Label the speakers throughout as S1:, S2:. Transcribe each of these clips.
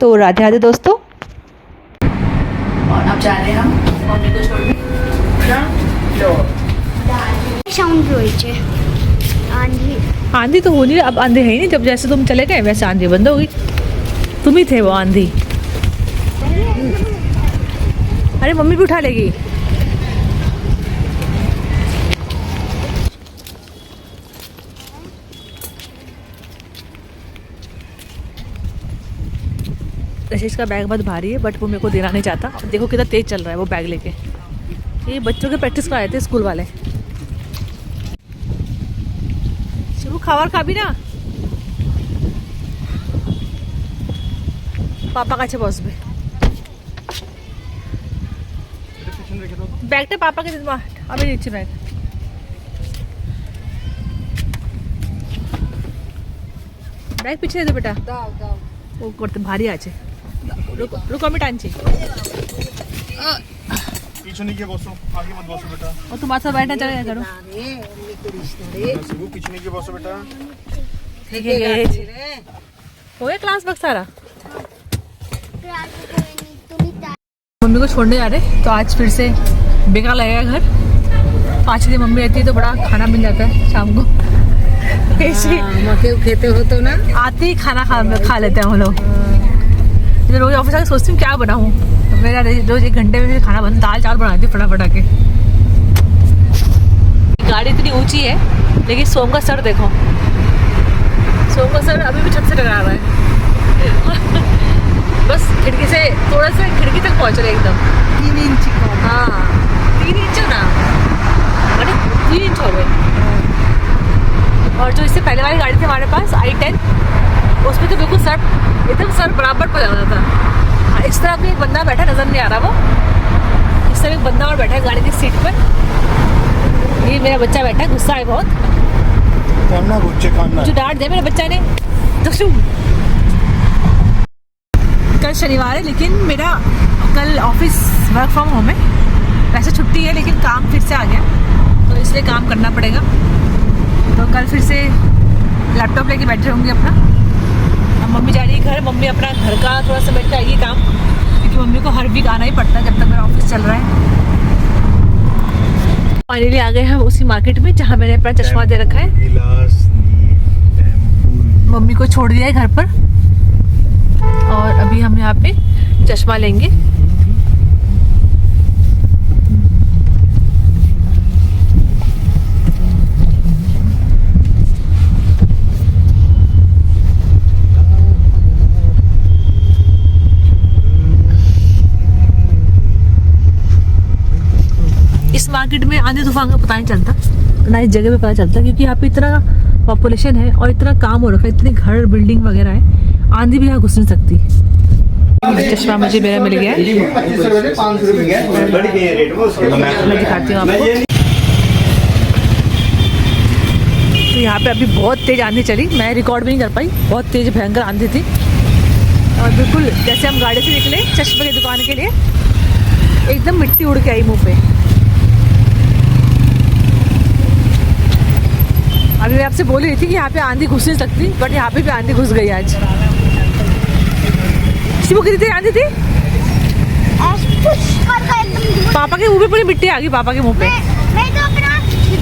S1: तो राधे राधे दोस्तों।
S2: और अब जा रहे हैं हम मम्मी को छोड़ने
S3: साउंड রয়েছে आंधी
S1: आंधी तो हो नहीं, अब आंधी है ही नहीं। जब जैसे तुम चले गए वैसे आंधी बंद हो गई। तुम ही थे वो आंधी। अरे मम्मी भी उठा लेगी। रशीश का बैग बहुत भारी है, बट वो मेरे को देना नहीं चाहता। देखो कितना तेज चल रहा है वो बैग लेके। ये बच्चों के प्रैक्टिस कराए थे स्कूल वाले। शिवू खावर खा भी ना। पापा का बॉस में बैगটা পাপাকে দিন মা, আমি দিচ্ছি ব্যাগ। ব্যাগ পিছিয়ে দে বেটা। দাও দাও, ও করতে ভারী আছে। रुको रुको আমি টানছি।
S4: পিছনে গিয়ে বসো, আগে মত বসো বেটা।
S1: ও তো মাথা बैठना चलेगा करो।
S4: शिवू পিছনে গিয়ে বসো बेटा।
S1: ठीक है हो गया क्लास वर्क सारा। मम्मी को छोड़ने जा रहे, तो आज फिर से बेकार लगेगा घर। 5 दिन मम्मी रहती है तो बड़ा खाना मिल जाता है शाम को।
S2: मके खेते हो तो ना
S1: आते ही खाना खा लेते हैं हम लोग। जब रोज ऑफिस आके सोचती हूँ क्या बनाऊँ, मेरा रोज 1 घंटे में खाना बन, दाल चावल बनाती हूँ फटाफट आके। गाड़ी इतनी ऊंची है, लेकिन सोम का सर देखो। सोम का सर अभी भी छत से टकरा रहा है। बस खिड़की से थोड़ा सा खिड़की तक पहुँच रहे एकदम।
S2: 3 इंच
S1: हाँ 3 इंच ना, अरे 3 इंच हो गए। और जो इससे पहले वाली गाड़ी थी हमारे पास i10, उसमें तो बिल्कुल सर एकदम सर बराबर पर जाता था। इस तरह भी एक बंदा बैठा नजर नहीं आ रहा वो। इस तरह एक बंदा और बैठा है गाड़ी की सीट पर। ये मेरा बच्चा बैठा है, गुस्सा है बहुत।
S4: खाना गुच्चे खाना
S1: जो डांट दे मेरे बच्चा ने। कल शनिवार है, लेकिन मेरा कल ऑफिस वर्क फ्रॉम होम है। वैसे छुट्टी है लेकिन काम फिर से आ गया, तो इसलिए काम करना पड़ेगा। तो कल फिर से लैपटॉप लेके बैठे होंगे अपना। अब मम्मी जा रही है घर। मम्मी अपना घर का थोड़ा सा बैठ आएगी काम, क्योंकि मम्मी को हर वीक आना ही पड़ता है जब तक मेरा ऑफिस चल रहा है। फाइनली आ गए हम उसी मार्केट में जहाँ मैंने अपना चश्मा दे रखा है। मम्मी को छोड़ दिया है घर पर, और अभी हम यहाँ पे चश्मा लेंगे। इस मार्केट में आंधी तूफान का पता नहीं चलता, ना इस जगह पे पता चलता, क्योंकि यहाँ पे इतना पॉपुलेशन है और इतना काम हो रखा है, इतने घर बिल्डिंग वगैरह है, आंधी भी यहाँ घुस नहीं सकती। चश्मा मुझे मेरा मिल गया है, मैं दिखाती हूँ आपको। तो यहाँ पे अभी बहुत तेज आंधी चली, मैं रिकॉर्ड भी नहीं कर पाई। बहुत तेज भयंकर आंधी थी, और बिल्कुल जैसे हम गाड़ी से निकले चश्मे की दुकान के लिए, एकदम मिट्टी उड़ के आई मुँह पे। अभी मैं आपसे बोल रही थी कि यहाँ पे आंधी घुस नहीं सकती, बट यहाँ पे भी आंधी घुस गई आज। शिवू कितनी तेज आंधी थी, पापा के मुंह पे पूरी मिट्टी आ गई। पापा के मुंह पे
S3: मैं तो अपना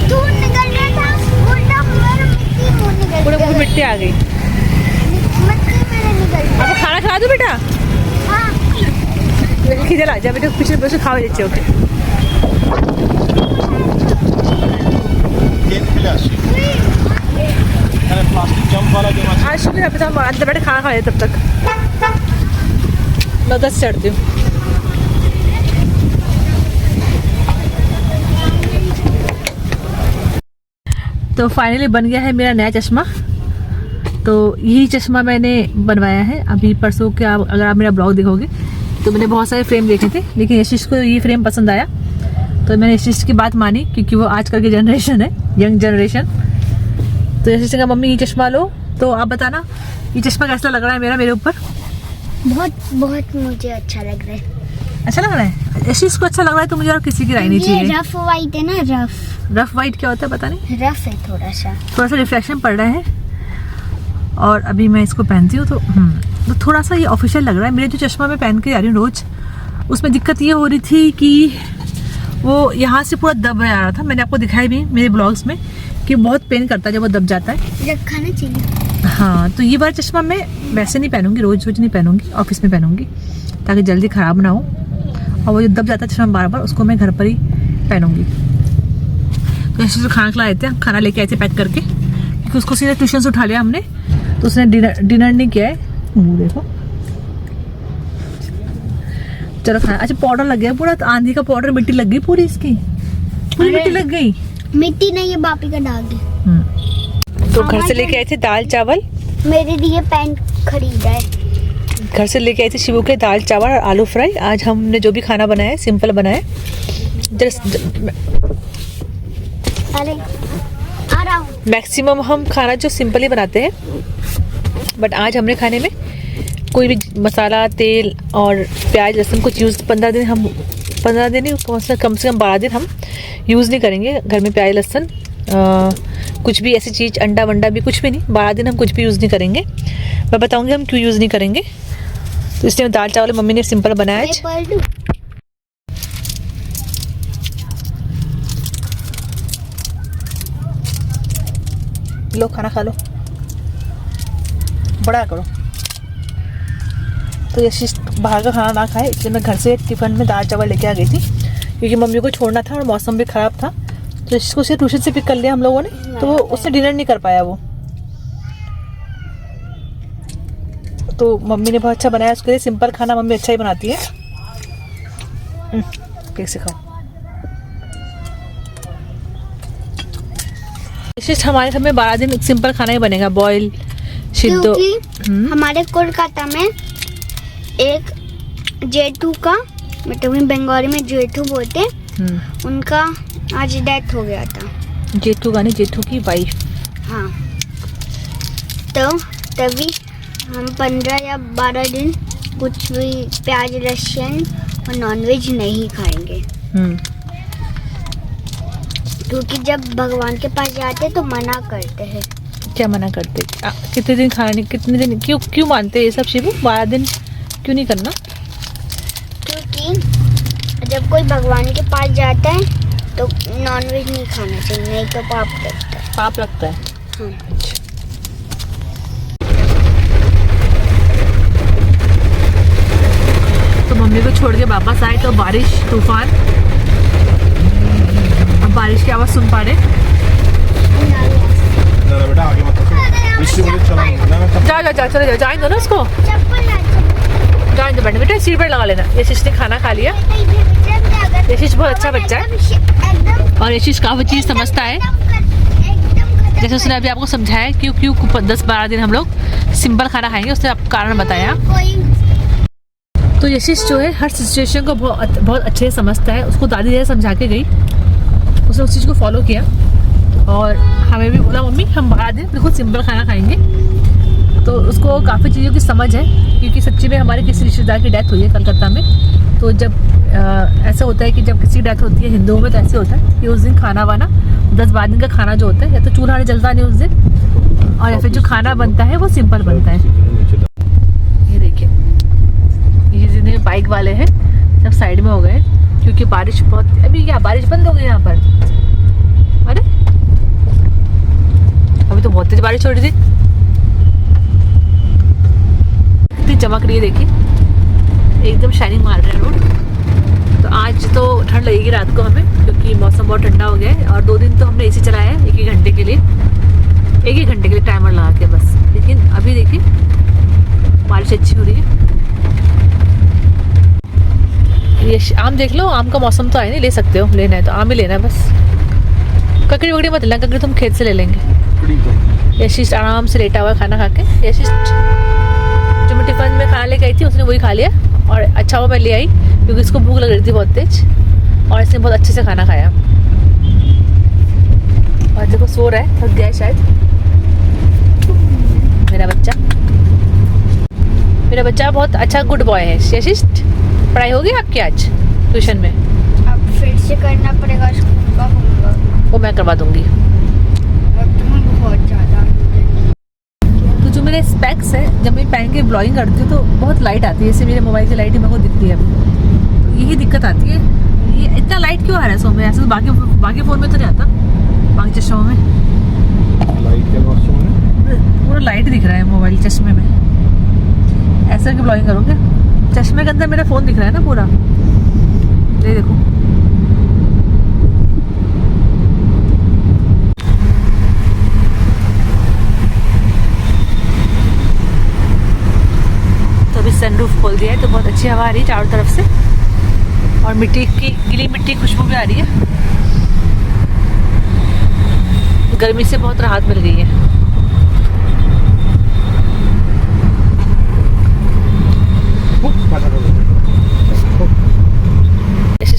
S3: दूध निकल रहा था, उल्टा मेरा मिट्टी मुंह निकल
S1: पूरे मुंह पे मिट्टी आ गई।
S3: मिट्टी मेरे निकल गई।
S1: आपको खाना खिला दूं बेटा?
S3: हाँ
S1: खिजल आ जा बेटा, पीछे पीछे खावा जाच्छे ओके।
S4: प्लास्टिक जंप वाला गेम আছে।
S1: आज सुबह हम अंदर बैठे खाना खा रहे तब तक। मैं 10 चढ़ती हूँ। तो फाइनली बन गया है मेरा नया चश्मा। तो यही चश्मा मैंने बनवाया है अभी परसों के। अगर आप मेरा ब्लॉग देखोगे तो मैंने बहुत सारे फ्रेम देखे थे, लेकिन यशिश को ये फ्रेम पसंद आया, तो मैंने यशिश की बात मानी, क्योंकि वो आजकल की जनरेशन है, यंग जनरेशन। तो यशिश ने कहा मम्मी ये चश्मा लो। तो आप बताना ये चश्मा कैसा लग रहा है मेरे ऊपर?
S3: बहुत बहुत मुझे अच्छा लग रहा है।
S1: अच्छा लग रहा है? यशिश को अच्छा लग रहा है तो मुझे और किसी की राय नहीं
S3: ये
S1: चाहिए।
S3: रफ वाइट है ना, रफ
S1: रफ वाइट क्या होता है पता नहीं,
S3: रफ है थोड़ा सा
S1: रिफ्लेक्शन पड़ रहा है। और अभी मैं इसको पहनती हूँ तो तो थोड़ा सा ये ऑफिशियल लग रहा है। मेरे जो चश्मा मैं पहन के जा रही हूँ रोज, उसमें दिक्कत ये हो रही थी कि वो यहाँ से पूरा दब आ रहा था। मैंने आपको दिखाया भी मेरे ब्लॉग्स में कि बहुत पेन करता है जब वो दब जाता है।
S3: रखना चाहिए।
S1: हाँ, तो ये वाला चश्मा मैं वैसे नहीं पहनूंगी, रोज रोज नहीं पहनूंगी, ऑफिस में पहनूंगी ताकि जल्दी ख़राब ना हो। और वो जो दब जाता है चश्मा बार बार, उसको मैं घर पर ही पहनूंगी। तो ऐसे तो खाना खिला देते हैं, खाना लेके आए थे पैक करके, क्योंकि उसको सीधे ट्यूशन से उठा लिया हमने, तो उसने डिनर नहीं किया है। मुँह देखो, चलो खाना। अच्छा पाउडर लग गया पूरा, तो आंधी का पाउडर, मिट्टी लग गई पूरी इसकी, पूरी मिट्टी लग गई।
S3: मिट्टी नहीं, ये बापी का दाग है।
S1: तो घर से लेके आए थे दाल चावल,
S3: मेरे लिए पैंट खरीदा है।
S1: घर से लेके आए थे शिवू के दाल चावल और आलू फ्राई। आज हमने जो भी खाना बनाया है सिंपल बनाया है।
S3: अरे आ रहा हूँ।
S1: मैक्सिमम हम खाना जो सिंपल ही बनाते हैं, बट आज हमने खाने में कोई भी मसाला, तेल और प्याज लहसुन कुछ यूज़ 15 दिन हम 15 दिन ही कम से कम 12 दिन हम यूज़ नहीं करेंगे घर में प्याज लहसुन, कुछ भी ऐसी चीज़, अंडा वंडा भी कुछ भी नहीं। 12 दिन हम कुछ भी यूज़ नहीं करेंगे। मैं बताऊंगी हम क्यों यूज़ नहीं करेंगे। तो इसलिए दाल चावल मम्मी ने सिंपल बनाया आज। लो खाना खा लो, बड़ा करो। तो यशीश बाहर का खाना ना खाए, इसलिए मैं घर से टिफ़िन में दाल चावल लेके आ गई थी, क्योंकि मम्मी को छोड़ना था और मौसम भी ख़राब था। तो इसको सिर्फ ट्यूशन से पिक कर लिया हम लोगों ने, तो वो उससे डिनर नहीं कर पाया वो। तो मम्मी ने बहुत अच्छा बनाया उसके लिए। सिंपल खाना मम्मी अच्छा ही बनाती है। कैसे खाओ। यशीश हमारे घर में 12 दिन सिंपल खाना ही बनेगा, बॉयल सिद्धो।
S3: हमारे कोलकाता में एक जेठू का, मतलब बंगाली में जेठू बोलते हैं, उनका आज डेथ हो गया था।
S1: जेठू का नहीं, जेठू की वाइफ।
S3: हाँ, तो तभी हम 15 या 12 दिन कुछ भी प्याज लहसुन और नॉनवेज नहीं खाएंगे। क्योंकि जब भगवान के पास जाते तो मना करते हैं।
S1: क्या मना करते? कितने दिन खाने, कितने दिन, क्यों मानते हैं ये सब शिवू? 12 दिन क्यों नहीं करना?
S3: क्योंकि जब कोई भगवान के पास जाता है तो नॉनवेज नहीं खाना चाहिए, नहीं तो पाप लगता है।
S1: पाप लगता है।
S3: हाँ।
S1: तो मम्मी को छोड़ के वापस आए तो बारिश, तूफान, अब बारिश की आवाज़ सुन पा रहे।
S4: ना बेटा आगे मत रखो, इसलिए मुझे चला
S1: जा चले जाओ, जाएंगे ना उसको, जाएंगे बैठे बेटा, सीट बेल्ट लगा लेना। यशीश ने खाना खा लिया। यशीश बहुत अच्छा बच्चा है और यशीश काफ़ी चीज़ समझता है। जैसे उसने अभी आपको समझाया क्यों 10-12 दिन हम लोग सिंपल खाना खाएंगे, उसने आपको कारण बताया। तो यशीश जो है हर सिचुएशन को बहुत अच्छे से समझता है। उसको दादी जैसे समझा के गई, उसने उस चीज़ को फॉलो किया और हमें भी बोला मम्मी हम 12 दिन बिल्कुल सिंपल खाना खाएंगे। तो उसको काफ़ी चीज़ों की समझ है, क्योंकि सच्ची में हमारे किसी रिश्तेदार की डेथ हुई है कलकत्ता में। तो जब ऐसा होता है कि जब किसी की डेथ होती है हिंदुओं में, तो ऐसे होता है कि उस दिन खाना वाना 10-12 दिन का खाना जो होता है, या तो चूल्हा नहीं जलता नहीं उस दिन, और या फिर जो खाना बनता है वो सिंपल बनता है। ये देखिए, ये जितने बाइक वाले हैं सब साइड में हो गए, क्योंकि बारिश बहुत, अभी क्या बारिश बंद हो गई यहाँ पर। अरे अभी तो बहुत तेज बारिश हो रही थी, कितनी चमक रही है देखिए, एकदम शाइनिंग मार रहा है रोड। तो आज तो ठंड लगेगी रात को हमें, क्योंकि मौसम बहुत ठंडा हो गया है। और 2 दिन तो हमने एसी चलाया है 1-1 घंटे के लिए, 1-1 घंटे के लिए टाइमर लगा के बस। लेकिन अभी देखिए बारिश अच्छी हो रही है। ये आम देख लो, आम का मौसम तो आया नहीं, ले सकते हो, लेना है तो आम ही लेना है बस। ककड़ी वकड़ी मत लेना, ककड़ी तुम खेत से ले लेंगे। यशीश आराम से लेटा हुआ खाना खा के। यशीश जो मैं टिफिन में खाना लेके आई थी उसने वही खा लिया, और अच्छा वो मैं ले आई क्योंकि इसको भूख लग रही थी बहुत तेज, और इसने बहुत अच्छे से खाना खाया। और देखो सो रहा है, थक गया है शायद मेरा बच्चा बहुत अच्छा गुड बॉय है। यशीश पढ़ाई होगी आपकी आज ट्यूशन में?
S3: अब फिर से करना पड़ेगा स्कूल का होमवर्क,
S1: वो मैं करवा दूंगी।
S3: बहुत ज़्यादा।
S1: तो जो मेरे मेरे स्पेक्स है, जब मैं पहन के ब्लॉगिंग करती हूँ तो बहुत लाइट आती है, जैसे मेरे मोबाइल की लाइट ही मेरे को दिखती है अभी, तो यही दिक्कत आती है। ये इतना लाइट क्यों आ रहा है सो में? ऐसे तो बाकी फ़ोन में तो नहीं आता, बाकी चश्मों में
S4: लाइट के वॉशरूम में
S1: पूरा लाइट दिख रहा है मोबाइल चश्मे में। ऐसा कि ब्लॉगिंग करोगे, चश्मे के अंदर मेरा फ़ोन दिख रहा है ना पूरा, ये देखो। तो अभी सनरूफ खोल दिया है तो बहुत अच्छी हवा आ रही है चारों तरफ से, और मिट्टी की गीली मिट्टी की खुशबू भी आ रही है। गर्मी से बहुत राहत मिल गई है।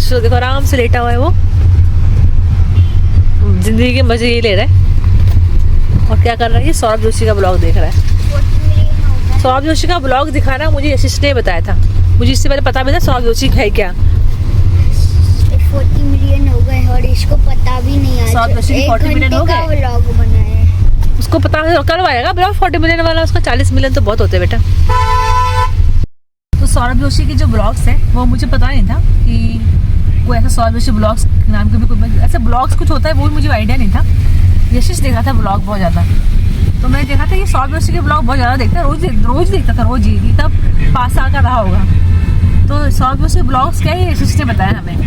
S1: तो देखो आराम से लेटा हुआ है वो, जिंदगी के मजे ये ले रहा है। और क्या कर रहा है ये? सौरभ जोशी का ब्लॉग देख रहा है। सौरभ जोशी का ब्लॉग दिखाना मुझे यशिश ने बताया था, मुझे इससे पहले पता भी था सौरभ जोशी है क्या।
S3: 40 मिलियन हो गए और इसको पता भी नहीं है।
S1: सौरभ जोशी के 40 मिलियन हो गए,
S3: व्लॉग बनाया
S1: उसको पता है कब आएगा ब्लॉग 40 मिलियन वाला? उसका 40 मिलियन तो बहुत होते बेटा। तो सौरभ जोशी के जो ब्लॉग्स है वो मुझे पता नहीं था कि कोई ऐसा सौरभ जोशी ब्लॉग्स नाम के भी कोई ऐसा ब्लॉग्स कुछ होता है, वो भी मुझे आइडिया नहीं था। यशिश देखा था ब्लॉग बहुत ज़्यादा, तो मैंने देखा था कि सौरभ जोशी के ब्लॉग बहुत ज़्यादा देखता है, रोज देखता था, रोज ही तब 5 साल का रहा होगा। तो सौरभ जोशी ब्लॉग्स क्या है यशिश ने बताया हमें,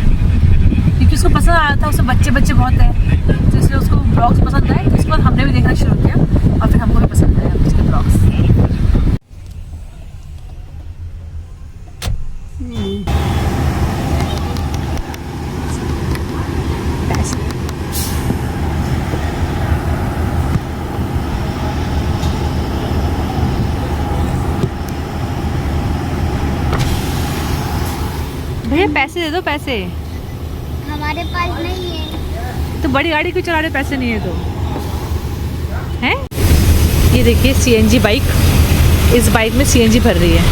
S1: क्योंकि उसको पसंद आया था, उसमें बच्चे बहुत हैं, तो इसलिए उसको ब्लॉग्स पसंद आए। तो इसके बाद हमने भी देखना शुरू किया और फिर हमको भी पसंद आया उसके ब्लॉग्स। भैया पैसे दे दो, पैसे
S3: हमारे पास नहीं है।
S1: तो बड़ी गाड़ी क्यों चला रहे, पैसे नहीं है तो? हैं? ये देखिए सीएनजी बाइक, इस बाइक में सीएनजी भर रही है।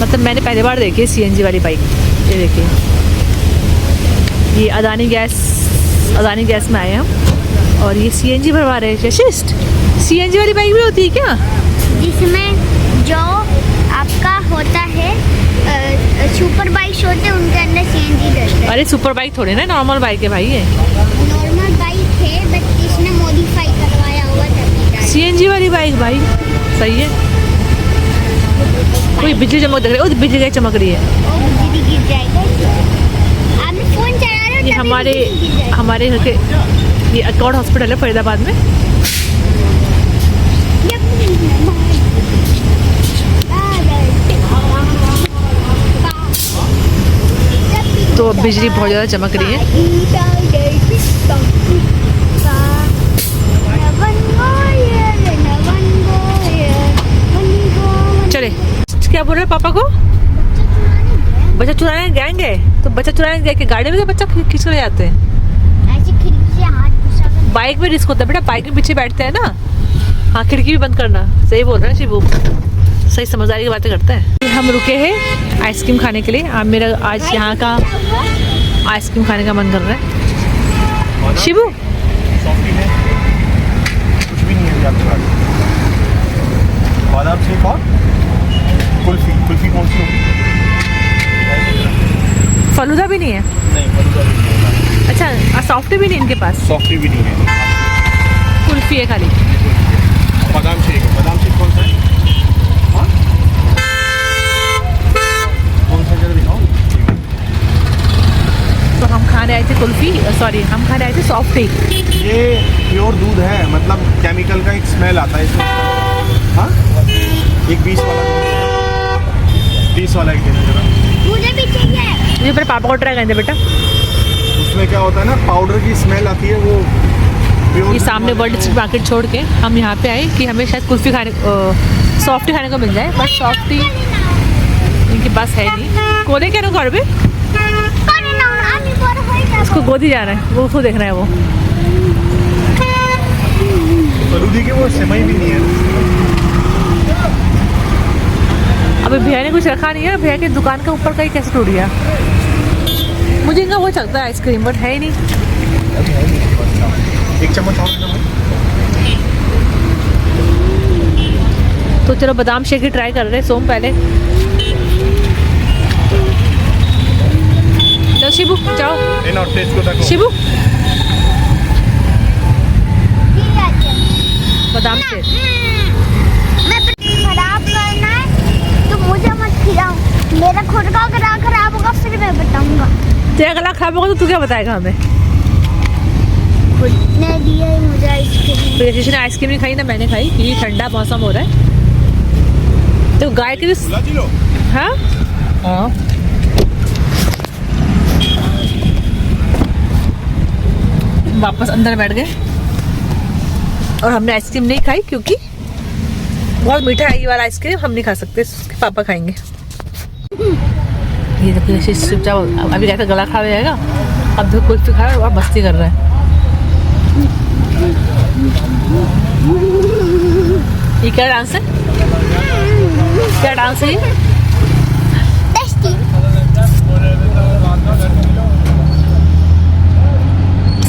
S1: मतलब मैंने पहली बार देखी है सीएनजी वाली बाइक। ये देखिए, ये अदानी गैस में आए हम और ये सीएनजी भरवा रहे हैं। शिष्ट सीएनजी वाली बाइक भी होती है क्या?
S3: जिसमें जो आपका होता है सुपर बाइक होते हैं, उनके अंदर सीएनजी डलता है।
S1: अरे सुपर बाइक थोड़ी ना, नॉर्मल बाइक है भाई ये।
S3: नॉर्मल बाइक है बट इसने मॉडिफाई करवाया हुआ था।
S1: सीएनजी वाली बाइक भाई सही है। कोई बिजली चमक देख रही है, बिजली कैसे चमक रही है?
S3: ओ बिजली गिर जाएगा। आप फोन चला रहे हो,
S1: ये हमारे घर के ये अकॉर्ड हॉस्पिटल है फरीदाबाद में। तो बिजली बहुत ज़्यादा चमक रही है। चले, क्या बोल रहे पापा को? बच्चा चुराने गैंग है, तो बच्चा चुराने गए कि गाड़ी में बच्चा खींच कर जाते हैं।
S3: ऐसे खिड़की से हाथ घुसा
S1: बाइक में रिस्क होता है बेटा, बाइक में पीछे बैठते हैं ना। हाँ खिड़की भी बंद करना, सही बोल रहे हैं शिबू, सही समझदारी की बातें करता है। हम रुके हैं आइसक्रीम खाने के लिए। मेरा आज यहाँ का आइसक्रीम खाने का मन कर रहा है। शिबू
S4: सॉफ्टी है, कुछ भी नहीं है आपके पास। बादाम शेक और कुल्फी कौन सी होगी?
S1: फलूदा भी नहीं है?
S4: नहीं फलूदा भी नहीं है।
S1: अच्छा सॉफ्टी भी नहीं इनके पास?
S4: सॉफ्टी भी नहीं है,
S1: कुल्फी है खाली।
S4: बादाम शेक कौन सा है? हाँ? कौन सा जरा दिखाओ।
S1: तो हम खाने आए थे कुल्फी, सॉरी हम खाने आए थे सॉफ्टी।
S4: ये प्योर दूध है, मतलब केमिकल का एक स्मेल आता है इसमें। हाँ एक 20 वाला एक दे दो।
S3: मुझे भी चाहिए।
S1: मुझे मेरे पापा को ट्राई करने दे बेटा।
S4: उसमें क्या होता है ना, पाउडर की स्मेल आती है, वो प्योर
S1: ये सामने वर्ल्ड स्ट्रीट मार्केट छोड़ के हम यहाँ पे आए कि हमें शायद कुल्फी खाने सॉफ्टी खाने को मिल जाए, बट सॉफ्टी इनके पास है नहीं। कोने क्या घर पे उसको गोदी जा रहा है, वो उसको देख रहा है वो।
S4: फलूदी के वो सेवई भी नहीं है।
S1: अभी भैया ने कुछ रखा नहीं है, भैया की दुकान के ऊपर का ही कैसे टूट गया। मुझे इनका वो चलता है आइसक्रीम, बट है ही नहीं।
S4: एक चम्मच और
S1: तो चलो बादाम शेक ही ट्राई कर रहे हैं सोम पहले। लो शिबू जाओ,
S4: इन और टेस्ट को देखो।
S1: शिबू बादाम शेक।
S3: मैं खराब करना है तो मुझे मत खिलाओ, मेरा खुद का गला खराब होगा फिर मैं बताऊंगा।
S1: तेरा गला खराब होगा तो तू क्या बताएगा हमें?
S3: खुद ने दिया है मुझे आइसक्रीम।
S1: तो यशीश ने आइसक्रीम नहीं खाई ना मैंने खाई, क्योंकि ठंडा मौसम हो रहा है। तो गाय के
S4: खुला जी लो।
S1: हाँ हाँ वापस अंदर बैठ गए और हमने आइसक्रीम नहीं खाई क्योंकि बहुत मीठा है ये वाला आइसक्रीम, हम नहीं खा सकते, उसके पापा खाएंगे। ये देखो यशीश चुपचाप अभी कहता गला खा जाएगा, अब देखो कुल्फी खा रहा है और मस्ती कर रहा है। ये क्या डांस है? क्या डांस है ये?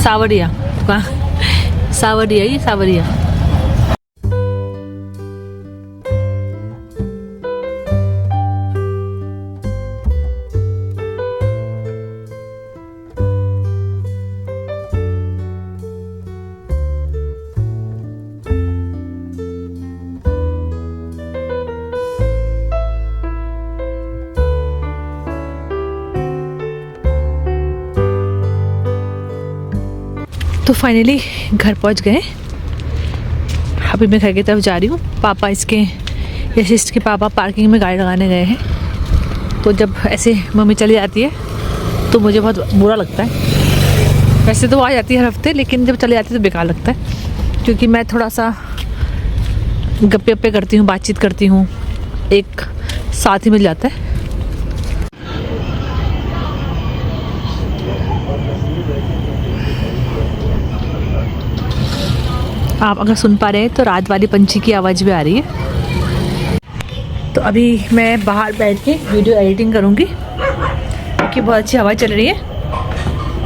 S1: सावरिया। सावरिया, ये सावरिया। तो फाइनली घर पहुंच गए। अभी मैं घर की तरफ जा रही हूँ। पापा इसके यशिष्ट के पापा पार्किंग में गाड़ी लगाने गए हैं। तो जब ऐसे मम्मी चली जाती है तो मुझे बहुत बुरा लगता है। वैसे तो आ जाती है हर हफ्ते, लेकिन जब चली जाती है तो बेकार लगता है, क्योंकि मैं थोड़ा सा गप्पे गप्पे करती हूँ, बातचीत करती हूँ, एक साथ ही मिल जाता है। आप अगर सुन पा रहे हैं तो रात वाली पंछी की आवाज़ भी आ रही है। तो अभी मैं बाहर बैठ के वीडियो एडिटिंग करूँगी, क्योंकि बहुत अच्छी हवा चल रही है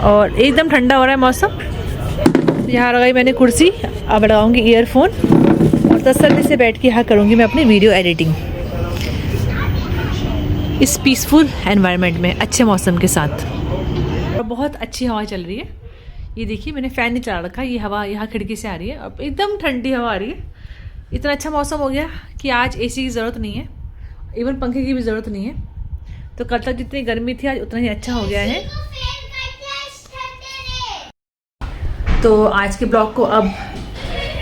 S1: और एकदम ठंडा हो रहा है मौसम। यहाँ लगाई मैंने कुर्सी, अब लगाऊंगी ईयरफोन और तसल्ली से बैठ के यहाँ करूँगी मैं अपनी वीडियो एडिटिंग इस पीसफुल एनवायरनमेंट में, अच्छे मौसम के साथ। और बहुत अच्छी हवा चल रही है। ये देखिए मैंने फ़ैन नहीं चला रखा, ये हवा यहाँ खिड़की से आ रही है, अब एकदम ठंडी हवा आ रही है। इतना अच्छा मौसम हो गया कि आज एसी की ज़रूरत नहीं है, इवन पंखे की भी ज़रूरत नहीं है। तो कल तक जितनी गर्मी थी आज उतना ही अच्छा हो गया है। तो आज के ब्लॉग को अब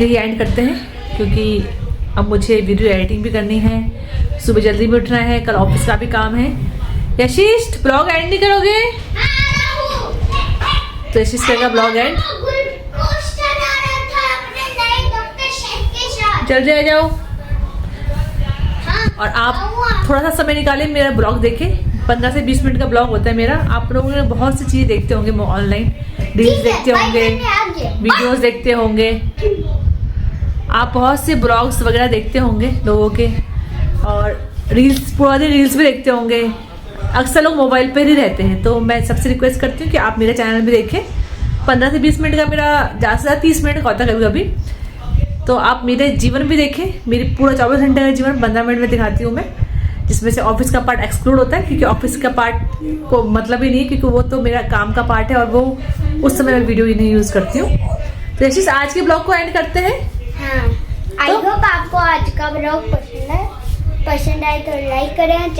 S1: यही एंड करते हैं, क्योंकि अब मुझे वीडियो एडिटिंग भी करनी है, सुबह जल्दी भी उठना है, कल ऑफिस का भी काम है। यशिष्ट ब्लॉग एंड नहीं करोगे? तो यशिष्ट करेगा ब्लॉग एंड। जल्दी आ जाओ और आप थोड़ा सा समय निकालें मेरा ब्लॉग देखें। 15 से 20 मिनट का ब्लॉग होता है मेरा। आप लोगों ने बहुत सी चीज़ें देखते होंगे, ऑनलाइन रील्स देखते होंगे, वीडियोस देखते होंगे, आप बहुत से ब्लॉग्स वगैरह देखते होंगे लोगों के, और रील्स, पुराने रील्स भी देखते होंगे। अक्सर लोग मोबाइल पर ही रहते हैं, तो मैं सबसे रिक्वेस्ट करती हूँ कि आप मेरा चैनल भी देखें। 15 से 20 मिनट का मेरा, ज़्यादा से ज़्यादा 30 मिनट का होता है कभी कभी। तो आप मेरे जीवन भी देखें, मेरी पूरा 24 घंटे का जीवन 15 मिनट में दिखाती हूँ मैं, जिसमें से ऑफिस का पार्ट एक्सक्लूड होता है, क्योंकि ऑफिस का पार्ट को मतलब ही नहीं है, क्योंकि वो तो मेरा काम का पार्ट है और वो उस समय मैं वीडियो ही नहीं यूज़ करती हूँ। तो यशिश आज के ब्लॉग को एंड करते हैं।
S3: हाँ, आई होप आपको आज का ब्लॉग पसंद आए तो लाइक करें,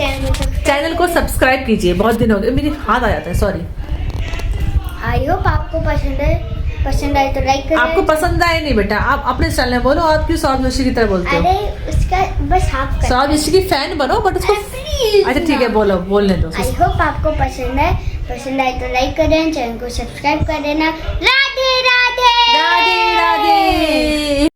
S3: चैनल को
S1: सब्सक्राइब कीजिए। बहुत दिन हो गए, मेरे हाथ आ जाता है, सॉरी।
S3: आई होप आपको पसंद आए तो लाइक करें।
S1: आपको पसंद आए नहीं बेटा, आप अपने चैनल में बोलो। आप क्यों सौरभ जोशी की तरह बोलते हो?
S3: अरे उसका बस आप
S1: सौरभ जोशी की फैन बनो, बट उसको अच्छा ठीक है बोलो, बोलने दो।
S3: आई होप आपको पसंद आए तो लाइक करें, चैनल को सब्सक्राइब कर देना। राधे राधे
S1: राधे राधे।